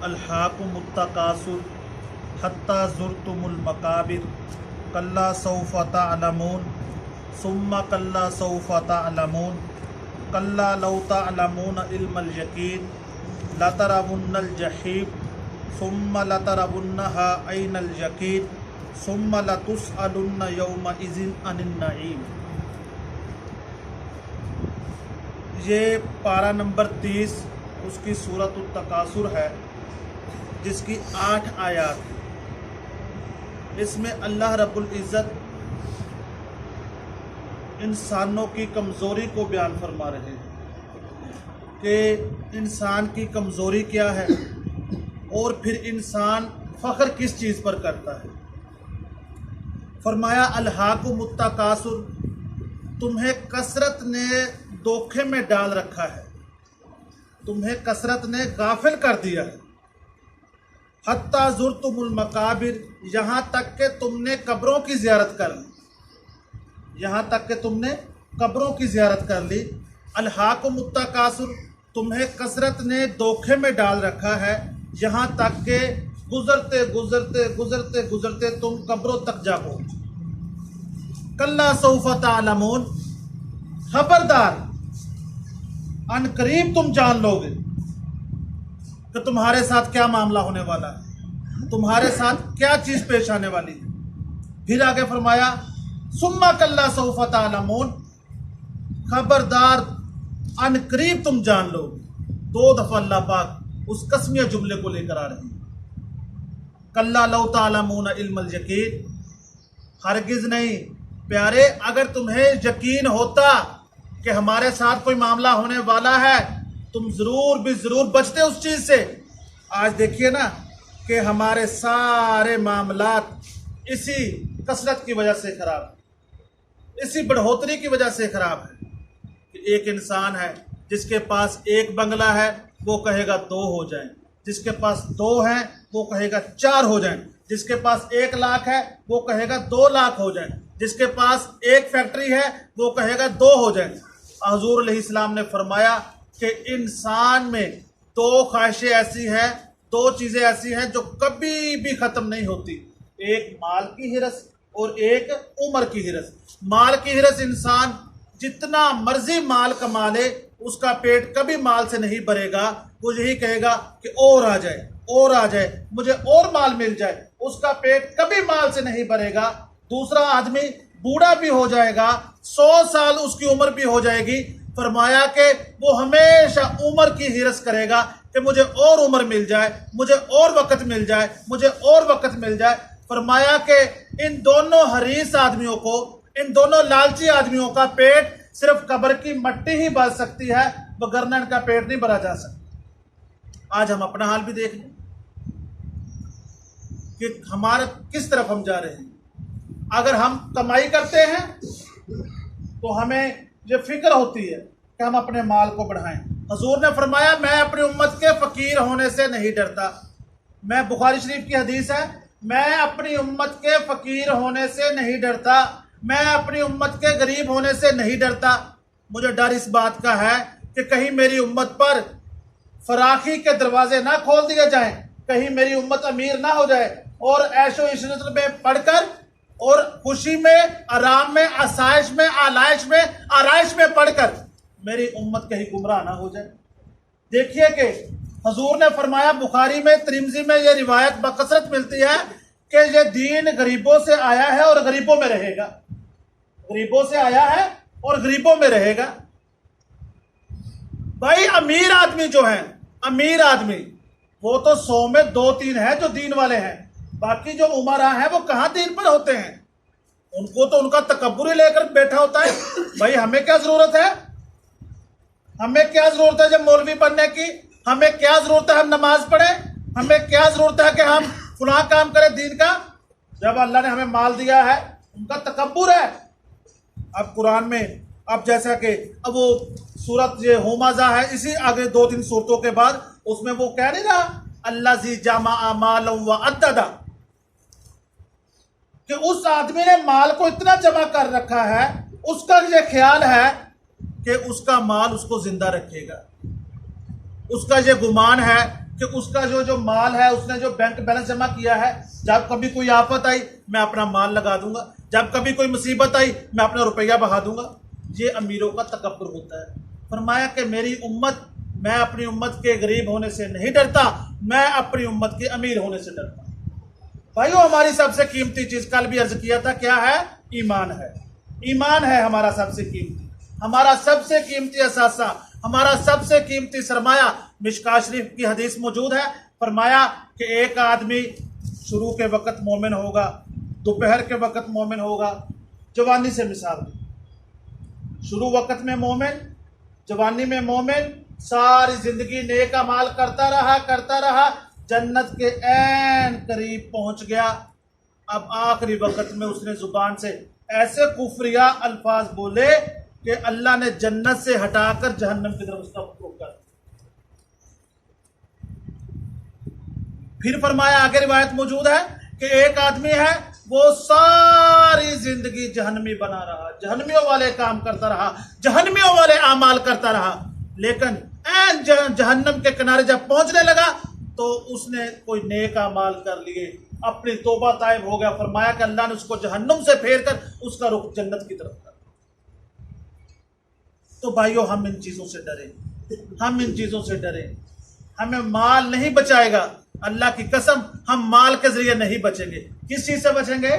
अल्हाकुमुत्तकासुर हत्ता ज़ुरतुमुल मकाबिर कल्ला सौफ़ तअलमून सुम्मा कल्ला सौफ़ तअलमून कल्ला लौ तअलमून इल्मल यकीन लतरवुन्नल जहीम सुम्मा लतरवुन्नहा ऐनल यकीन सुम्मा लतुस्अलुन्न यौमइज़िन अनिन नईम। ये पारा नंबर 30 उसकी सूरत तकासुर है, जिसकी 8 आयात। इसमें अल्लाह रब्बुल इज़्ज़त इंसानों की कमज़ोरी को बयान फरमा रहे हैं कि इंसान की कमज़ोरी क्या है और फिर इंसान फ़ख्र किस चीज़ पर करता है। फरमाया अल्हाकुमुत्तकासुर, तुम्हें कसरत ने धोखे में डाल रखा है, तुम्हें कसरत ने गाफिल कर दिया है। हत्ता ज़ुरतुमुल मकाबिर, यहाँ तक कि तुमने कब्रों की ज़ियारत कर ली, यहाँ तक कि तुमने कब्रों की ज़ियारत कर ली। अल्हाकुमुत्तकासुर, तुम्हें कसरत ने धोखे में डाल रखा है, यहाँ तक कि गुजरते गुजरते गुजरते गुजरते तुम कब्रों तक जा पहुँचे। कल्ला सौफ़ तअलमून, खबरदार अनकरीब तुम जान लोगे कि तुम्हारे साथ क्या मामला होने वाला है, तुम्हारे साथ क्या चीज़ पेश आने वाली है। फिर आगे फरमाया सुम्मा कल्ला सौफ़ तअलमून, खबरदार अनकरीब तुम जान लोगे। 2 दफ़ा अल्लाह पाक उस कसमिया जुमले को लेकर आ रहे हैं। कल्ला लौ तअलमून इल्मल यकीन, हरगिज़ नहीं प्यारे, अगर तुम्हें यकीन होता कि हमारे साथ कोई मामला होने वाला है, तुम ज़रूर भी ज़रूर बचते उस चीज़ से। आज देखिए ना कि हमारे सारे मामलात इसी कसरत की वजह से ख़राब, इसी बढ़ोतरी की वजह से ख़राब है। कि एक इंसान है जिसके पास 1 बंगला है, वो कहेगा 2 हो जाएं, जिसके पास 2 हैं वो कहेगा 4 हो जाएं, जिसके पास 1 लाख है वो कहेगा 2 लाख हो जाएं, जिसके पास 1 फैक्ट्री है वो कहेगा 2 हो जाएं। हुज़ूर अलैहिस्सलाम ने फरमाया कि इंसान में 2 ख्वाहिशें ऐसी हैं, 2 चीज़ें ऐसी हैं जो कभी भी ख़त्म नहीं होती। एक माल की हिरस और एक उम्र की हिरस। माल की हिरस, इंसान जितना मर्जी माल कमा ले उसका पेट कभी माल से नहीं भरेगा। वो यही कहेगा कि और आ जाए, और आ जाए, मुझे और माल मिल जाए। उसका पेट कभी माल से नहीं भरेगा। दूसरा आदमी बूढ़ा भी हो जाएगा, 100 साल उसकी उम्र भी हो जाएगी, फरमाया कि वो हमेशा उम्र की हिरस करेगा कि मुझे और उम्र मिल जाए, मुझे और वक्त मिल जाए, मुझे और वक्त मिल जाए। फरमाया कि इन दोनों हरीस आदमियों को, इन दोनों लालची आदमियों का पेट सिर्फ कब्र की मट्टी ही भर सकती है, वरना इनका पेट नहीं भरा जा सकता। आज हम अपना हाल भी देख लें कि हमारे किस तरफ हम जा रहे हैं। अगर हम कमाई करते हैं तो हमें ये फिक्र होती है कि हम अपने माल को बढ़ाएं। हुजूर ने फरमाया मैं अपनी उम्मत के फ़कीर होने से नहीं डरता। मैं, बुखारी शरीफ की हदीस है, मैं अपनी उम्मत के फ़कीर होने से नहीं डरता, मैं अपनी उम्मत के गरीब होने से नहीं डरता। मुझे डर इस बात का है कि कहीं मेरी उम्मत पर फराखी के दरवाजे ना खोल दिए जाएं, कहीं मेरी उम्मत अमीर ना हो जाए और ऐशो इशरत में पढ़कर और खुशी में, आराम में, आसाइश में, आलाइश में, आराइश में पढ़कर मेरी उम्मत कहीं गुमराह ना हो जाए। देखिए कि हुजूर ने फरमाया, बुखारी में, तिरमिज़ी में ये रिवायत बकसरत मिलती है कि ये दीन गरीबों से आया है और गरीबों में रहेगा। गरीबों से आया है और गरीबों में रहेगा। भाई अमीर आदमी जो है, अमीर आदमी वो तो 100 में 2-3 है जो दीन वाले हैं, बाकी जो उमरा हैं वो कहाँ दीन पर होते हैं। उनको तो उनका तकब्बुर ही लेकर बैठा होता है। भाई हमें क्या जरूरत है, हमें क्या जरूरत है जब मौलवी बनने की, हमें क्या जरूरत है हम नमाज पढ़ें, हमें क्या जरूरत है कि हम फुला काम करें दीन का। जब अल्लाह ने हमें माल दिया है, उनका तकब्बुर है। अब कुरान में, अब जैसा कि अब वो सूरत ये हुमाज़ा है, इसी आगे 2-3 सूरतों के बाद उसमें वो कह नहीं रहा अल्लाज़ी जमा मालन व अद्ददा, कि उस आदमी ने माल को इतना जमा कर रखा है, उसका ये ख्याल है कि उसका माल उसको जिंदा रखेगा, उसका ये गुमान है कि उसका जो माल है, उसने जो बैंक बैलेंस जमा किया है, जब कभी कोई आफत आई मैं अपना माल लगा दूंगा, जब कभी कोई मुसीबत आई मैं अपना रुपया बहा दूंगा। ये अमीरों का तकब्बुर होता है। फरमाया कि मेरी उम्मत, मैं अपनी उम्मत के गरीब होने से नहीं डरता, मैं अपनी उम्मत के अमीर होने से डरता। भाइयों, हमारी सबसे कीमती चीज, कल भी अर्ज किया था, क्या है? ईमान है। ईमान है हमारा सबसे कीमती, हमारा सबसे कीमती असासा, हमारा सबसे कीमती सरमाया। मिशकात शरीफ की हदीस मौजूद है, फरमाया कि एक आदमी शुरू के वक्त मोमिन होगा, दोपहर के वक्त मोमिन होगा, जवानी से मिसाल दी। शुरू वक्त में मोमिन, जवानी में मोमिन, सारी जिंदगी नेक अमाल करता रहा, जन्नत के ऐन करीब पहुंच गया। अब आखिरी वक्त में उसने जुबान से ऐसे कुफरिया अल्फाज बोले कि अल्लाह ने जन्नत से हटाकर जहन्नम की तरफ उसका रुख कर। फिर फरमाया, आगे रिवायत मौजूद है कि एक आदमी है, वो सारी जिंदगी जहन्नमी बना रहा, जहन्नमियों वाले काम करता रहा, जहन्नमियों वाले आमाल करता रहा, लेकिन ऐन जहन्नम के किनारे जब पहुंचने लगा तो उसने कोई नेक अमाल कर लिए, अपनी तौबा ताइब हो गया। फरमाया कि अल्लाह ने उसको जहन्नुम से फेर कर उसका रुख जन्नत की तरफ कर। तो भाइयों, हम इन चीजों से डरें, हम इन चीजों से डरें। हमें माल नहीं बचाएगा, अल्लाह की कसम, हम माल के जरिए नहीं बचेंगे। किस चीज से बचेंगे?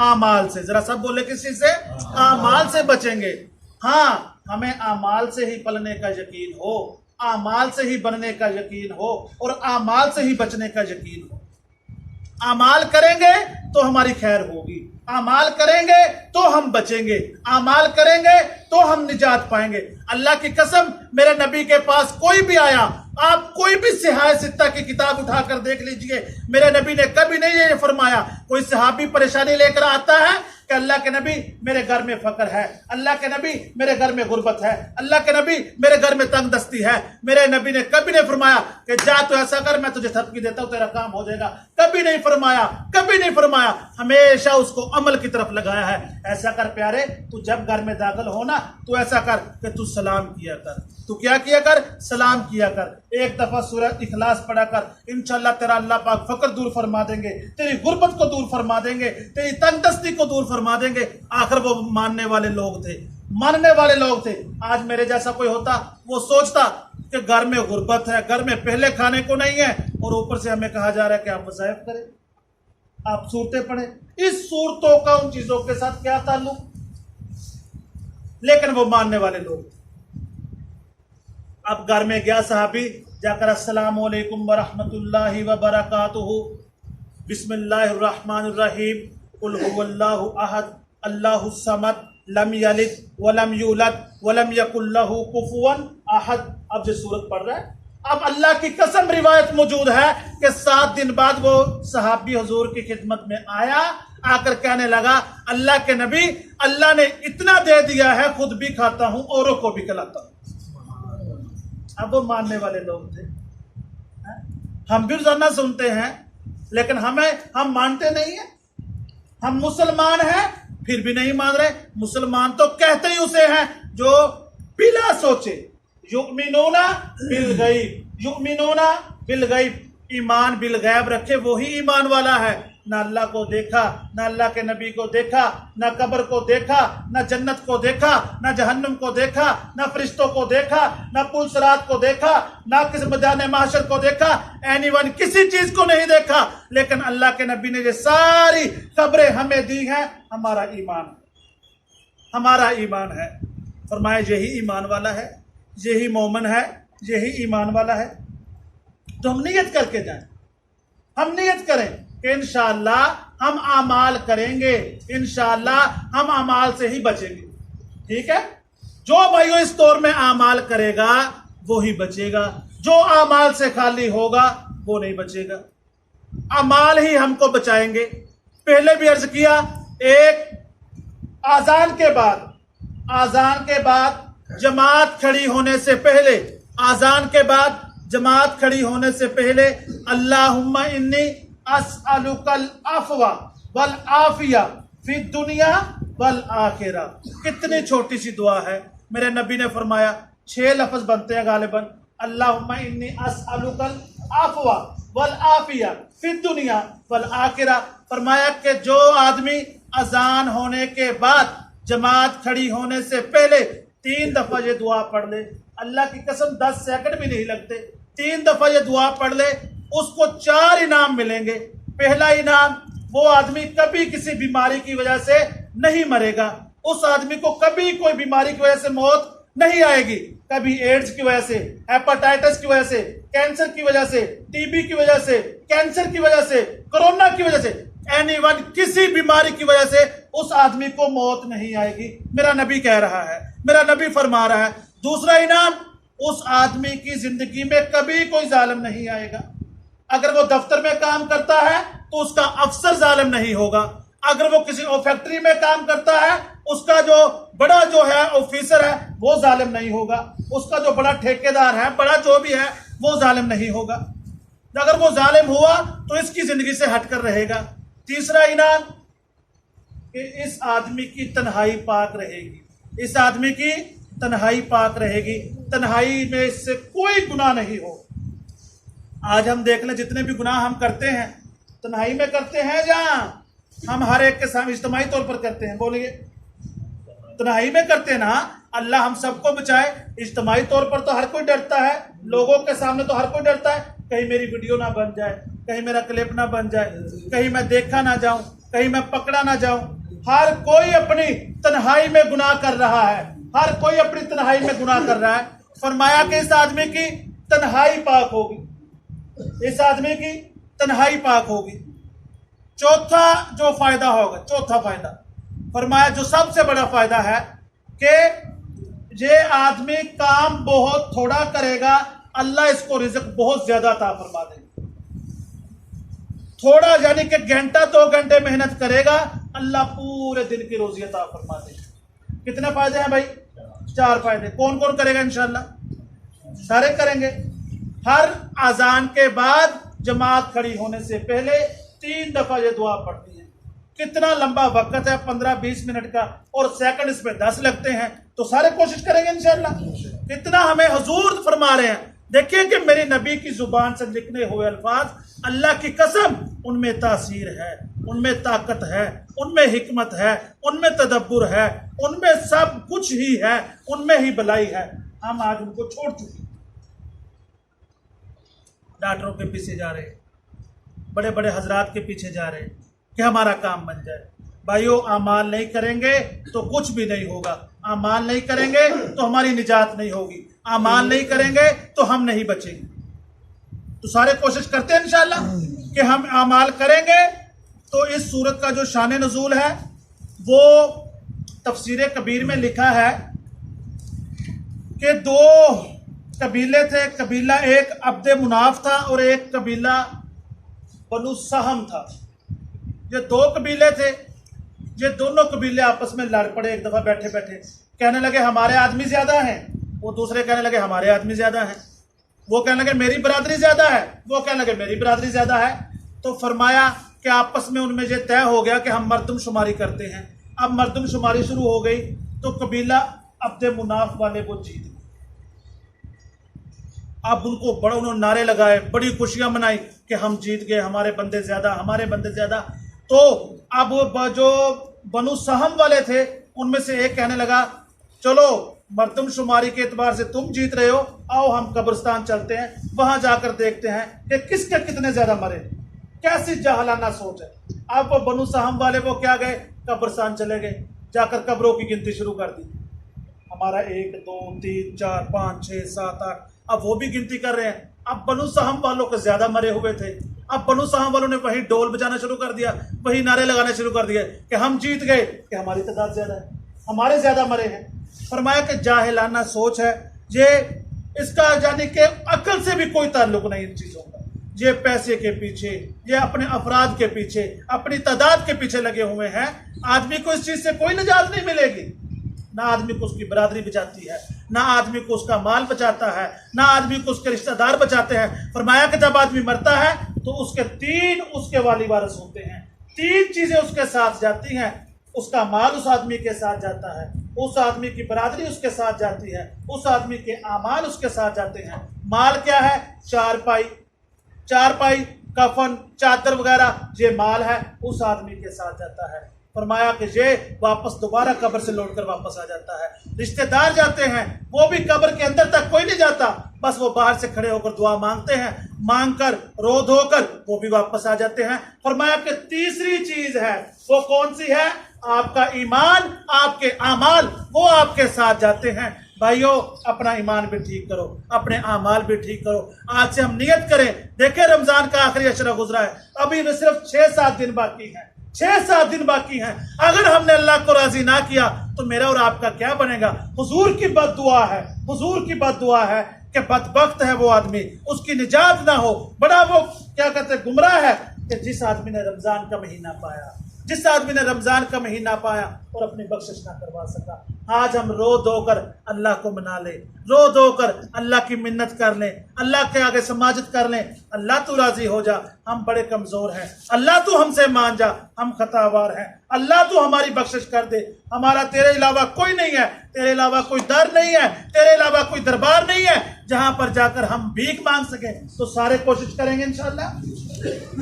आमाल से। जरा सब बोले, किस चीज से? आमाल से बचेंगे। हाँ, हमें आमाल से ही पलने का यकीन हो, आमाल से ही बनने का यकीन हो, और आमाल से ही बचने का यकीन हो। आमाल करेंगे तो हमारी खैर होगी, आमाल करेंगे तो हम बचेंगे, आमाल करेंगे तो हम निजात पाएंगे। अल्लाह की कसम, मेरे नबी के पास कोई भी आया, आप कोई भी सिहाय सित्ता की किताब उठाकर देख लीजिए, मेरे नबी ने कभी नहीं ये फरमाया। कोई सहाबी परेशानी लेकर आता है कि अल्लाह के नबी मेरे घर में फकर है, अल्लाह के नबी मेरे घर में गुर्बत है, अल्लाह के नबी मेरे घर में तंग दस्ती है, मेरे नबी ने कभी नहीं फरमाया कि जा तो ऐसा कर, मैं तुझे थपकी देता हूं, तेरा काम हो जाएगा। कभी नहीं फरमाया, कभी नहीं फरमाया। हमेशा उसको अमल की तरफ लगाया है। ऐसा कर प्यारे, तू जब घर में दाखिल होना तो ऐसा कर कि तू सलाम किया कर। तू क्या किया कर? सलाम किया कर। एक दफा सूरह इखलास पढ़ा कर, इंशाअल्लाह तेरा अल्लाह पाक फकर दूर फरमा देंगे, तेरी गुर्बत को दूर फरमा देंगे, तेरी तंगदस्ती को दूर फरमा देंगे। आखिर वो मानने वाले लोग थे, मानने वाले लोग थे। आज मेरे जैसा कोई होता, वो सोचता कि घर में गुर्बत है, घर में पहले खाने को नहीं है, और ऊपर से हमें कहा जा रहा है कि आप वज़ाइफ करें, आप सूरतें पढ़ें। इस सूरतों का उन चीजों के साथ क्या ताल्लुक? लेकिन वो मानने वाले लोग। अब घर में गया सहाबी, जाकर अस्सलामु अलैकुम व रहमतुल्लाहि व बरकातुहू, बिस्मिल्लाहिर्रहमानिर्रहीम, कुल हुवल्लाहु अहद, अल्लाहु समद, लम यलिद व लम यूलद व लम यकुल लहू कुफुवन अहद। अब जो सूरत पढ़ रहा है, अब अल्लाह की कसम रिवायत मौजूद है कि 7 दिन बाद वो सहाबी हुजूर की खिदमत में आया, आकर कहने लगा, अल्लाह के नबी, अल्लाह ने इतना दे दिया है, खुद भी खाता हूं, औरों को भी खिलाता हूं। अब वो मानने वाले लोग थे। हम भी रोजाना सुनते हैं, लेकिन हम मानते नहीं है। हम मुसलमान हैं, फिर भी नहीं मान रहे। मुसलमान तो कहते ही उसे हैं जो बिला सोचे, युमिनूना बिल गैब, युमिनूना बिल गैब, ईमान बिल गैब रखे, वही ईमान वाला है। ना अल्लाह को देखा, ना अल्लाह के नबी को देखा, ना कब्र को देखा, ना जन्नत को देखा, ना जहन्नम को देखा, ना फरिश्तों को देखा, ना पुल सिरात को देखा, ना किस मैदान महशर को देखा, एनीवन, किसी चीज को नहीं देखा। लेकिन अल्लाह के नबी ने ये सारी खबरें हमें दी हैं। हमारा ईमान, हमारा ईमान है। फरमाया यही ईमान वाला है, यही मोमिन है, यही ईमान वाला है। तो हम नियत करके जाएं, हम नियत करें कि इंशाअल्लाह हम आमाल करेंगे, इंशाअल्लाह हम आमाल से ही बचेंगे। ठीक है? जो भाइयों इस दौर में आमाल करेगा वो ही बचेगा, जो आमाल से खाली होगा वो नहीं बचेगा। अमाल ही हमको बचाएंगे। पहले भी अर्ज किया, एक आजान के बाद जमात खड़ी होने से पहले, आजान के बाद जमात खड़ी होने से पहले, अल्लाहुम्मा इन्नी अस्अलुकल अफ़वा वल आफिया फी दुनिया वल आखिरा। कितनी छोटी सी दुआ है। मेरे नबी ने फरमाया 6 लफ्ज बनते हैं गालिबन। अल्लाहुम्मा इन्नी अस्अलुकल आफवा वल आफिया फिद दुनिया वल आखिरा। फरमाया कि जो आदमी अजान होने के बाद जमात खड़ी होने से पहले 3 दफा ये दुआ पढ़ ले, अल्लाह की कसम 10 सेकंड भी नहीं लगते, 3 दफा ये दुआ पढ़ ले, उसको 4 इनाम मिलेंगे। पहला इनाम, वो आदमी कभी किसी बीमारी की वजह से नहीं मरेगा, उस आदमी को कभी कोई बीमारी की वजह से मौत नहीं आएगी, कभी एड्स की वजह से, हेपेटाइटिस की वजह से, कैंसर की वजह से, टीबी की वजह से, कैंसर की वजह से, कोरोना की वजह से, एनीवन, किसी बीमारी की वजह से उस आदमी को मौत नहीं आएगी। मेरा नबी कह रहा है, मेरा नबी फरमा रहा है। दूसरा इनाम, उस आदमी की जिंदगी में कभी कोई जालिम नहीं आएगा। अगर वो दफ्तर में काम करता है तो उसका अफसर जालिम नहीं होगा, अगर वो किसी फैक्ट्री में काम करता है उसका जो बड़ा जो है ऑफिसर है वो जालिम नहीं होगा, उसका जो बड़ा ठेकेदार है, बड़ा जो भी है, वो जालिम नहीं होगा। अगर वो जालिम हुआ तो इसकी जिंदगी से हटकर रहेगा। तीसरा इनाम कि इस आदमी की तन्हाई पाक रहेगी, इस आदमी की तन्हाई पाक रहेगी, तन्हाई में इससे कोई गुनाह नहीं हो। आज हम देख लें जितने भी गुनाह हम करते हैं तन्हाई में करते हैं, जहाँ हम हर एक के सामने इज्तिमाई तौर पर करते हैं, बोलिए तन्हाई में करते हैं ना। अल्लाह हम सबको बचाए। इज्तिमाई तौर पर तो हर कोई डरता है, लोगों के सामने तो हर कोई डरता है, कहीं मेरी वीडियो ना बन जाए, कहीं मेरा क्लिप ना बन जाए, कहीं मैं देखा ना जाऊं, कहीं मैं पकड़ा ना जाऊं। हर कोई अपनी तन्हाई में गुनाह कर रहा है, हर कोई अपनी तन्हाई में गुनाह कर रहा है। फरमाया कि इस आदमी की तन्हाई पाक होगी, इस आदमी की तन्हाई पाक होगी। चौथा जो फायदा होगा, चौथा फायदा फरमाया जो सबसे बड़ा फायदा है कि ये आदमी काम बहुत थोड़ा करेगा, अल्लाह इसको रिज़्क बहुत ज्यादा अता फरमा देगा। थोड़ा यानी कि घंटा 2 घंटे मेहनत करेगा, अल्लाह पूरे दिन की रोजी अता फरमा देगा। कितने फायदे हैं भाई? 4 फायदे। कौन कौन करेगा? इंशाल्लाह सारे करेंगे। हर अजान के बाद जमात खड़ी होने से पहले 3 दफा ये दुआ पढ़ती है। कितना लंबा वक्त है, 15-20 मिनट का, और सेकंड इसमें 10 लगते हैं, तो सारे कोशिश करेंगे इंशाल्लाह। कितना हमें हुजूर फरमा रहे हैं, देखिए कि मेरी नबी की जुबान से निकले हुए अल्फाज, अल्लाह की कसम उनमें तासीर है, उनमें ताकत है, उनमें हिकमत है, उनमें तदब्बुर है, उनमें सब कुछ ही है, उनमें ही भलाई है। हम आज उनको छोड़ चुके, डॉक्टरों के पीछे जा रहे, बड़े बड़े हजरात के पीछे जा रहे कि हमारा काम बन जाए। भाइयों, आमाल नहीं करेंगे तो कुछ भी नहीं होगा, आमाल नहीं करेंगे तो हमारी निजात नहीं होगी, आमाल नहीं करेंगे तो हम नहीं बचेंगे। तो सारे कोशिश करते हैं इंशाल्लाह कि हम आमाल करेंगे। तो इस सूरत का जो शान नुज़ूल है वो तफसीर कबीर में लिखा है कि 2 कबीले थे, कबीला एक अब्द मुनाफ था और एक कबीला बनु सहम था। ये 2 कबीले थे, ये दोनों कबीले आपस में लड़ पड़े। एक दफा बैठे बैठे कहने लगे हमारे आदमी ज्यादा हैं, वो दूसरे कहने लगे हमारे आदमी ज्यादा हैं, वो कहने लगे मेरी बरादरी ज्यादा है, वो कहने लगे मेरी बरादरी ज्यादा है। तो फरमाया कि आपस में उनमें ये तय हो गया कि हम मर्दमशुमारी करते हैं। अब मर्दमशुमारी शुरू हो गई तो कबीला अब्द मुनाफ वाले वो जीत गए। अब उनको बड़ा उन्होंने नारे लगाए, बड़ी खुशियां मनाई कि हम जीत गए, हमारे बंदे ज्यादा, हमारे बंदे ज्यादा। तो अब जो बनु सहम वाले थे उनमें से एक कहने लगा चलो मर्दमशुमारी के एतबार से तुम जीत रहे हो, आओ हम कब्रिस्तान चलते हैं, वहां जाकर देखते हैं कि किसके कितने ज्यादा मरे। कैसी जहालाना सोच है। अब वो बनु सहम वाले वो क्या गए, कब्रिस्तान चले गए, जाकर कब्रों की गिनती शुरू कर दी। हमारा 1 2 3 4 5 6 7 8, अब वो भी गिनती कर रहे हैं। अब बनु सहम वालों के ज्यादा मरे हुए थे। अब बनु सहम वालों ने वही ढोल बजाना शुरू कर दिया, वही नारे लगाने शुरू कर दिए कि हम जीत गए, कि हमारी तादाद ज्यादा है, हमारे ज्यादा मरे हैं। फरमाया कि जाहिलाना सोच है ये, इसका यानी कि अकल से भी कोई ताल्लुक नहीं इन चीजों का। ये पैसे के पीछे, ये अपने अफराद के पीछे, अपनी तादाद के पीछे लगे हुए हैं। आदमी को इस चीज से कोई निजात नहीं मिलेगी। ना आदमी को उसकी बरादरी बचाती है, ना आदमी को उसका माल बचाता है, ना आदमी को उसके रिश्तेदार बचाते हैं। फरमाया कि जब आदमी मरता है तो उसके 3 उसके वाली वारिस होते हैं, 3 चीजें उसके साथ जाती हैं। उसका माल उस आदमी के साथ जाता है, उस आदमी की बरादरी उसके साथ जाती है, उस आदमी के आमाल उसके साथ जाते हैं। माल क्या है? 4 पाई, चारपाई, कफन, चादर वगैरह ये माल है उस आदमी के साथ जाता है। फरमाया कि ये वापस दोबारा कब्र से लौटकर वापस आ जाता है। रिश्तेदार जाते हैं, वो भी कब्र के अंदर तक कोई नहीं जाता, बस वो बाहर से खड़े होकर दुआ मांगते हैं, मांग कर रो धोकर वो भी वापस आ जाते हैं। फरमाया कि तीसरी चीज है, वो कौन सी है? आपका ईमान, आपके अमाल, वो आपके साथ जाते हैं। भाइयों, अपना ईमान भी ठीक करो, अपने अमाल भी ठीक करो। आज से हम नियत करें। देखें, रमजान का आखिरी अशरा गुजरा है, अभी तो सिर्फ 6-7 दिन बाकी हैं, 6-7 दिन बाकी हैं। अगर हमने अल्लाह को राजी ना किया तो मेरा और आपका क्या बनेगा? हुजूर की बद्दुआ है, हुजूर की बद्दुआ है कि बदबख्त है वो आदमी, उसकी निजात ना हो। बड़ा वो क्या कहते हैं, गुमराह है कि जिस आदमी ने रमजान का महीना पाया, जिस आदमी ने रमजान का महीना पाया और अपनी बख्शिश ना करवा सका। आज हम रो धोकर अल्लाह को मना ले, रो धोकर अल्लाह की मिन्नत कर लें, अल्लाह के आगे समाजत कर लें। अल्लाह तू राजी हो जा, हम बड़े कमजोर हैं, अल्लाह तू हमसे मान जा, हम खतावार हैं, अल्लाह तू हमारी बख्शिश कर दे। हमारा तेरे अलावा कोई नहीं है, तेरे अलावा कोई दर नहीं है, तेरे अलावा कोई दरबार नहीं है जहां पर जाकर हम भीख मांग सके। तो सारे कोशिश करेंगे इंशाअल्लाह,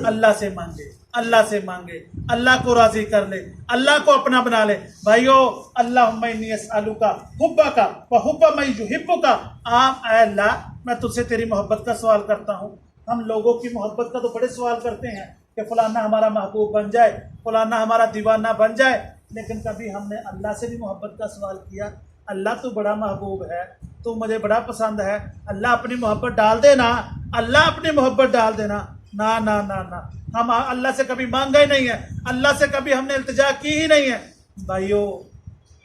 अल्लाह से मांगे, अल्लाह से मांगे, अल्लाह को राजी कर ले, अल्लाह को अपना बना ले। भाइयों, अल्लाहुम्मा इन्नी अस्अलुका हुब्बका व हुब्ब मन युहिब्बुका। अल्लाह, मैं तुझसे तेरी मोहब्बत का सवाल करता हूँ। हम लोगों की मोहब्बत का तो बड़े सवाल करते हैं कि फलाना हमारा महबूब बन जाए, फलाना हमारा दीवाना बन जाए, लेकिन कभी हमने अल्लाह से भी मोहब्बत का सवाल किया? अल्लाह तू बड़ा महबूब है, तू मुझे बड़ा पसंद है, अल्लाह अपनी मोहब्बत डाल देना, अल्लाह अपनी मोहब्बत डाल देना। ना ना ना ना, हम अल्लाह से कभी मांगा ही नहीं है, अल्लाह से कभी हमने इल्तिजा की ही नहीं है। भाइयों,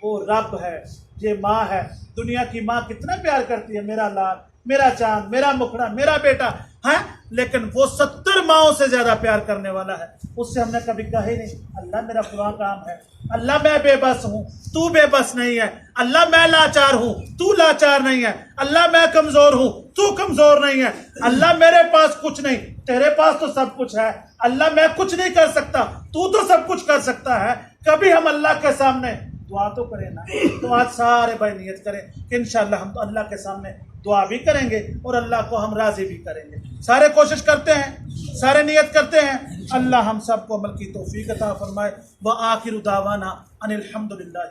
वो रब है, ये माँ है, दुनिया की माँ कितना प्यार करती है, मेरा लाल, मेरा चांद, मेरा मुखड़ा, मेरा बेटा है, लेकिन वो 70 माओं से ज्यादा प्यार करने वाला है। उससे हमने कभी कहा ही नहीं अल्लाह मेरा फलां काम है, अल्लाह मैं बेबस हूँ, तू बेबस नहीं है, अल्लाह मैं लाचार हूँ, तू लाचार नहीं है, अल्लाह मैं कमजोर हूँ, तू कमजोर नहीं है, अल्लाह मेरे पास कुछ नहीं, तेरे पास तो सब कुछ है, अल्लाह मैं कुछ नहीं कर सकता, तू तो सब कुछ कर सकता है। कभी हम अल्लाह के सामने दुआ तो करें ना। तो आज सारे भाई नियत करें कि इंशाअल्लाह हम तो अल्लाह के सामने दुआ भी करेंगे और अल्लाह को हम राजी भी करेंगे। सारे कोशिश करते हैं, सारे नियत करते हैं। अल्लाह हम सबको अमल की तौफीक अता फरमाए। व आखिर दावाना अनिल हम्दुलिल्लाह।